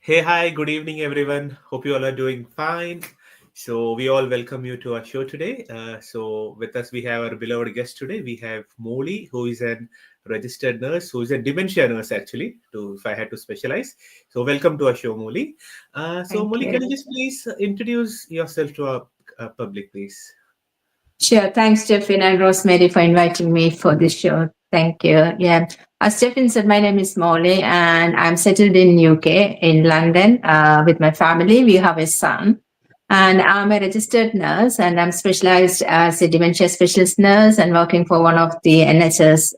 Hey, hi, good evening, everyone. Hope you all are doing fine. So, we all welcome you to our show today. With us, we have our beloved guest today. We have Molly, who is a registered nurse, who is a dementia nurse, actually, if I had to specialize. So, welcome to our show, Molly. Thank Molly, you. can you just please introduce yourself to our public, please? Sure. Thanks, Stephen and Rosemary, for inviting me for this show. Thank you. Yeah. As Stephen said, my name is Molly, and I'm settled in UK, in London, with my family. We have a son. And I'm a registered nurse, and I'm specialized as a dementia specialist nurse and working for one of the NHS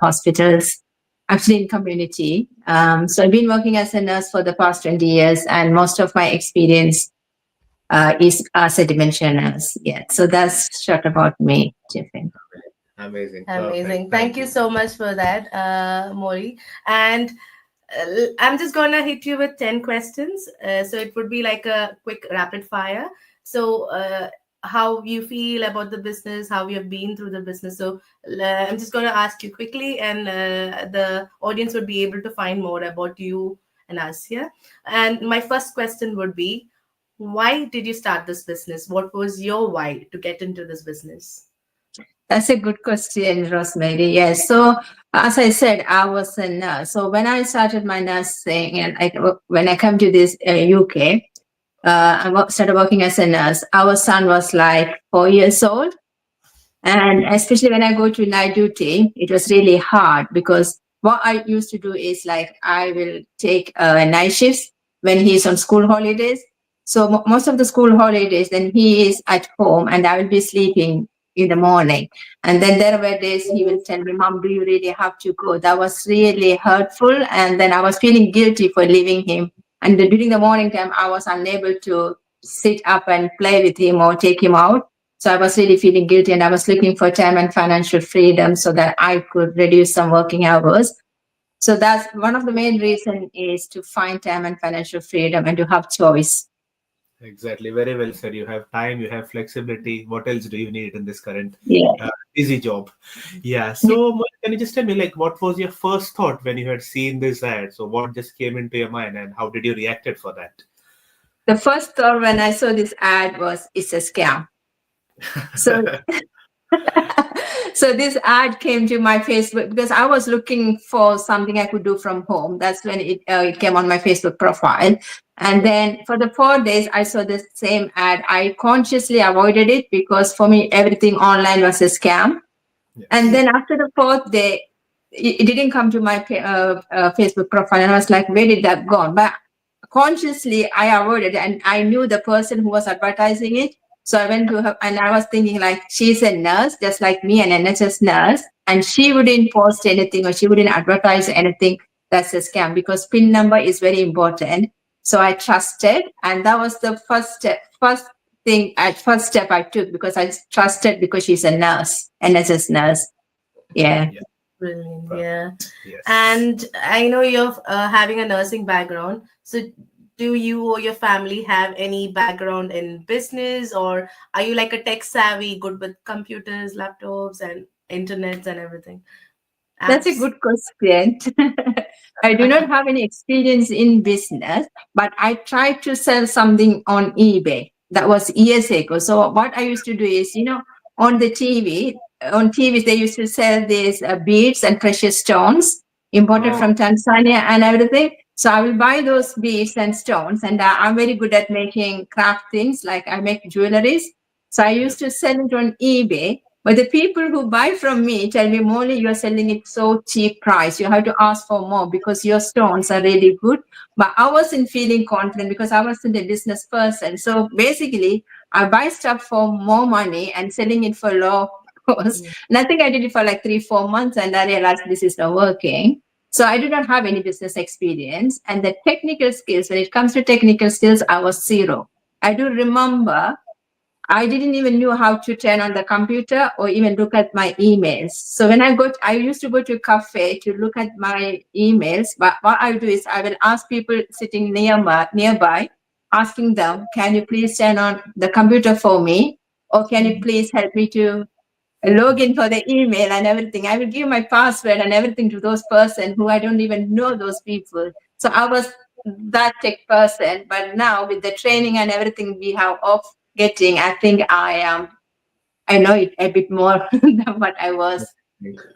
hospitals, actually in community. So I've been working as a nurse for the past 20 years, and most of my experience is as a dementia nurse. Yeah. So that's short about me, Tiffin. Amazing. Perfect. Amazing. Thank Thank you you. so much for that, Mori. And I'm just gonna hit you with 10 questions. So it would be like a quick rapid fire. So how you feel about the business, how you have been through the business. So I'm just gonna ask you quickly, and the audience would be able to find more about you and us here. And my first question would be, why did you start this business? What was your why to get into this business? That's a good question, Rosemary. Yes. So as I said, I was a nurse. So when I started my nursing, and when I come to this UK, started working as a nurse. Our son was like 4 years old. And especially when I go to night duty, it was really hard because what I used to do is like I will take night shifts when he's on school holidays. So most of the school holidays, then he is at home and I will be sleeping in the morning. And then there were days he will tell me, Mom, do you really have to go? That was really hurtful. And then I was feeling guilty for leaving him. And during the morning time, I was unable to sit up and play with him or take him out. So I was really feeling guilty and I was looking for time and financial freedom so that I could reduce some working hours. So that's one of the main reason is to find time and financial freedom and to have choice. Exactly. Very well said. You have time, you have flexibility. What else do you need in this current Yeah. busy job? Yeah. So, Mohit, can you just tell me, like, what was your first thought when you had seen this ad? So, what just came into your mind, and how did you react it for that? The first thought when I saw this ad was it's a scam. So so this ad came to my Facebook because I was looking for something I could do from home. That's when it came on my Facebook profile. And then for the 4 days, I saw the same ad. I consciously avoided it because for me, everything online was a scam. Yes. And then after the fourth day, it didn't come to my Facebook profile. And I was like, where did that go? But consciously, I avoided it. And I knew the person who was advertising it. So I went to her and I was thinking like, she's a nurse, just like me, an NHS nurse. And she wouldn't post anything or she wouldn't advertise anything that's a scam because PIN number is very important. So I trusted. And that was the first step I took because I trusted because she's a nurse, NHS nurse. Yeah. Yeah. Brilliant. Perfect. Yeah. Yes. And I know you're having a nursing background. So, do you or your family have any background in business, or are you like a tech savvy, good with computers, laptops, and internets and everything? That's a Apps? good question. I do not have any experience in business, but I tried to sell something on eBay. That was years ago. So what I used to do is, on the on TV, they used to sell these beads and precious stones imported Oh, from Tanzania and everything. So I will buy those beads and stones, and I'm very good at making craft things. Like I make jewelries. So I yeah. used to sell it on eBay. But the people who buy from me tell me, Molly, you're selling it so cheap price. You have to ask for more because your stones are really good. But I wasn't feeling confident because I wasn't a business person. So basically, I buy stuff for more money and selling it for low cost. Mm. And I think I did it for like 3-4 months and I realized this is not working. So I do not have any business experience. And the technical skills, when it comes to technical skills, I was zero. I do remember I didn't even know how to turn on the computer or even look at my emails. So when I used to go to a cafe to look at my emails. But what I do is I will ask people sitting nearby, asking them, "Can you please turn on the computer for me, or can you please help me to log in for the email and everything?" I will give my password and everything to those person who I don't even know those people. So I was that tech person, but now with the training and everything we have of getting, I think I know it a bit more than what I was.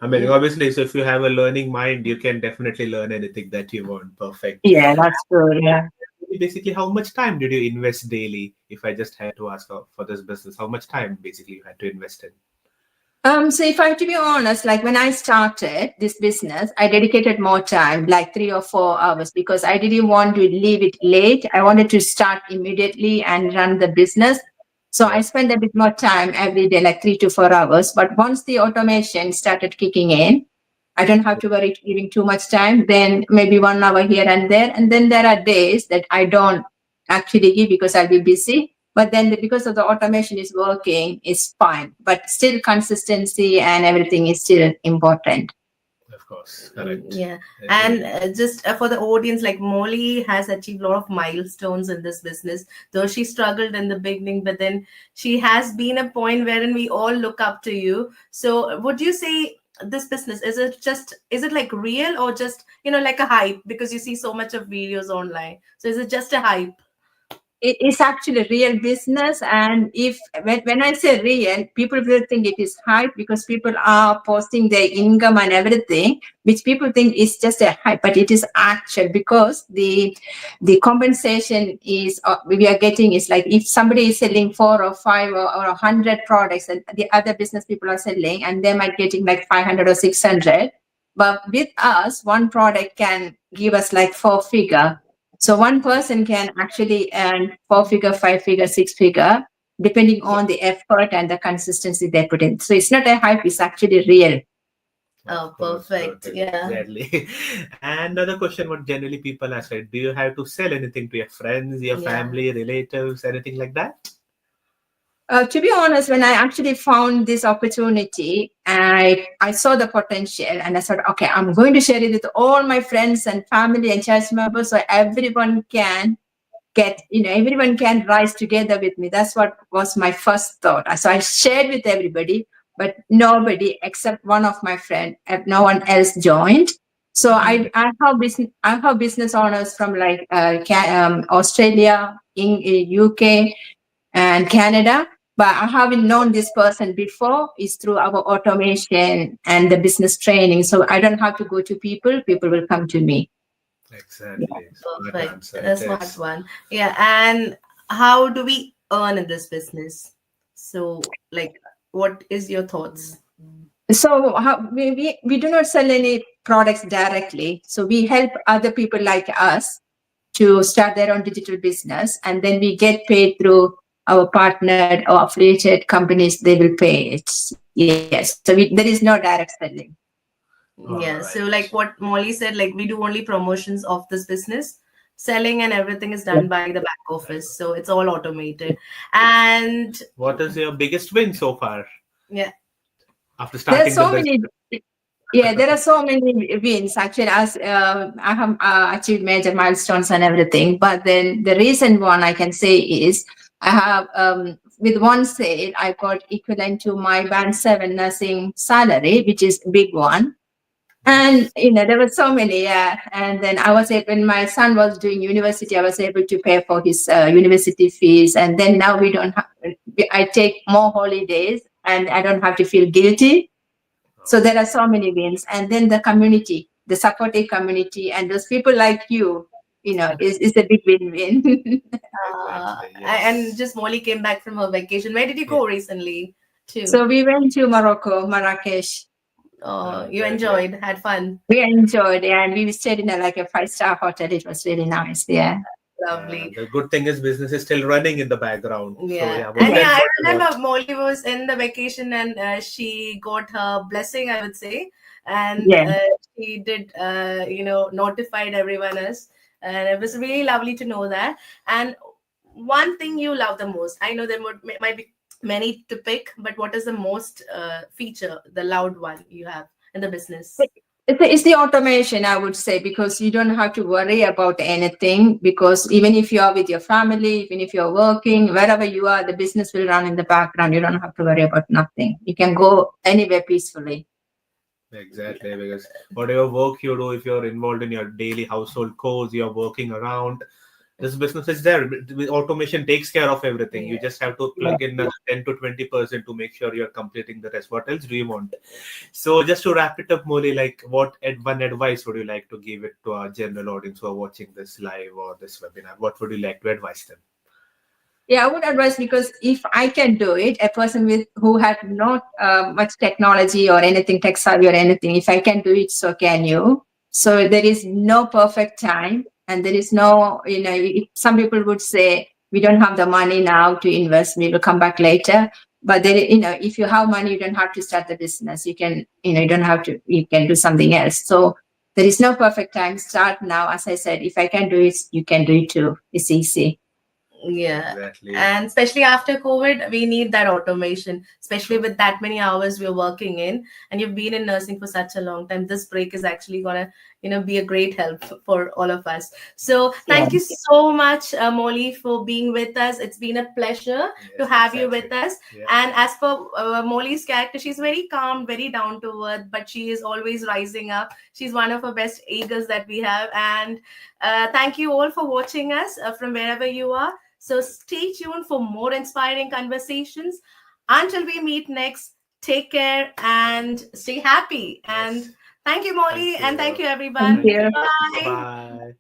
I mean, obviously, so if you have a learning mind, you can definitely learn anything that you want. Perfect. Yeah, that's true. Yeah. Basically, how much time did you invest daily? If I just had to ask for this business, how much time basically you had to invest in? So if I have to be honest, like when I started this business, I dedicated more time, like 3 or 4 hours, because I didn't want to leave it late. I wanted to start immediately and run the business. So I spent a bit more time every day, like 3 to 4 hours. But once the automation started kicking in, I don't have to worry giving too much time. Then maybe 1 hour here and there. And then there are days that I don't actually give because I'll be busy. But then because of the automation is working, it's fine. But still consistency and everything is still important. Of course, correct. Yeah, and just for the audience, like Molly has achieved a lot of milestones in this business, though she struggled in the beginning, but then she has been a point wherein we all look up to you. So would you say this business, is it like real or just, like a hype, because you see so much of videos online? So is it just a hype? It is actually real business, and when I say real, people will think it is hype because people are posting their income and everything, which people think is just a hype, but it is actual, because the compensation is we are getting is like, if somebody is selling 4 or 5 or 100 products and the other business people are selling, and they might getting like 500 or 600, but with us one product can give us like 4-figure. So one person can actually earn 4-figure, 5-figure, 6-figure, depending on the effort and the consistency they put in. So it's not a hype, it's actually real. Oh, perfect. Yeah. Exactly. And another question, what generally people ask, right? Do you have to sell anything to your friends, your family, relatives, anything like that? To be honest, when I actually found this opportunity, I saw the potential, and I said, okay, I'm going to share it with all my friends and family and church members, so everyone can everyone can rise together with me. That's what was my first thought. So I shared with everybody, but nobody except one of my friends, no one else joined. So I have business owners from like Australia, UK, and Canada. But I haven't known this person before. It's through our automation and the business training. So I don't have to go to people. People will come to me. Exactly. Perfect. A smart one. Yeah. And how do we earn in this business? So, like, what is your thoughts? So we do not sell any products directly. So we help other people like us to start their own digital business, and then we get paid through our partnered or affiliated companies. They will pay it. Yes. So there is no direct selling. Yeah. So like what Molly said, like we do only promotions of this business. Selling and everything is done by the back office. So it's all automated. And what is your biggest win so far? Yeah. After starting There's so many. Yeah, there are so many wins. Actually, as I have achieved major milestones and everything. But then the recent one I can say is I have with one sale I got equivalent to my band 7 nursing salary, which is a big one. And there were so many, yeah. And then I was able, when my son was doing university, I was able to pay for his university fees. And then now we don't have. I take more holidays, and I don't have to feel guilty. So there are so many wins. And then the community, the supportive community, and those people like you, is a big win-win. And just Molly came back from her vacation. Where did you go recently too? So we went to Morocco, Marrakesh. Oh, you enjoyed, had fun. We enjoyed, and we stayed in a 5-star hotel. It was really nice. Yeah. Lovely. The good thing is business is still running in the background. Yeah. So, I remember Molly was in the vacation, and she got her blessing, I would say. And she did, notified everyone else. And it was really lovely to know that. And one thing you love the most, I know there might be many to pick, but what is the most feature, the loud one you have in the business? It's the automation, I would say, because you don't have to worry about anything, because even if you are with your family, even if you're working, wherever you are, the business will run in the background. You don't have to worry about nothing. You can go anywhere peacefully. Exactly, because whatever work you do, if you're involved in your daily household chores, you're working around, this business is there. Automation takes care of everything. You Yeah. just have to plug in 10 to 20% to make sure you're completing the rest. What else do you want? So just to wrap it up, Molly, like what one advice would you like to give it to our general audience who are watching this live or this webinar? What would you like to advise them? Yeah, I would advise, because if I can do it, a person with who had not much technology or anything, tech savvy or anything, if I can do it, so can you. So there is no perfect time, and there is no, some people would say we don't have the money now to invest, we will come back later. But then, if you have money, you don't have to start the business. You can, you don't have to, you can do something else. So there is no perfect time. Start now. As I said, if I can do it, you can do it too. It's easy. Yeah. Exactly. And especially after COVID, we need that automation, especially with that many hours we're working in. And you've been in nursing for such a long time. This break is actually gonna, be a great help for all of us. So thank you so much, Molly, for being with us. It's been a pleasure to have you with us. Yeah. And as for Molly's character, she's very calm, very down to earth, but she is always rising up. She's one of our best eagles that we have. And thank you all for watching us from wherever you are. So stay tuned for more inspiring conversations. Until we meet next, take care and stay happy. And thank you, Molly, Thank and thank you. you, everyone. Thank you. Bye. Bye.